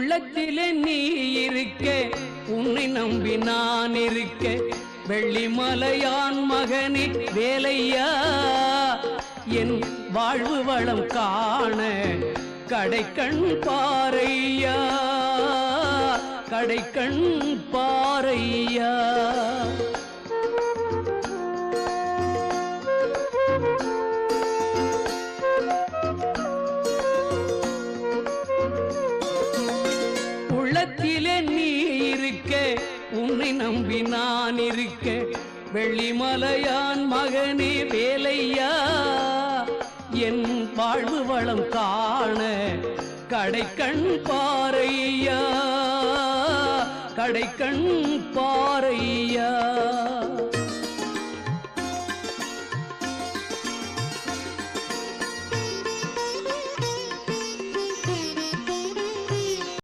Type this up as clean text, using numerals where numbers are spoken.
உள்ளத்திலே நீ இருக்க உன்னை நம்பி நான் இருக்க வெள்ளிமலையான் மகனே வேலையா என் வாழ்வு வளம் காண கடைக்கண் பாரையா கடைக்கண் பாரையா உள்ளத்திலே நீ இருக்க உன்னை நம்பி நான் இருக்க வெள்ளிமலையான் மகனே வேலையா என் வாழ்வு வளம் காண கடைக்கண் பாரையா கடைக்கண் பாரையா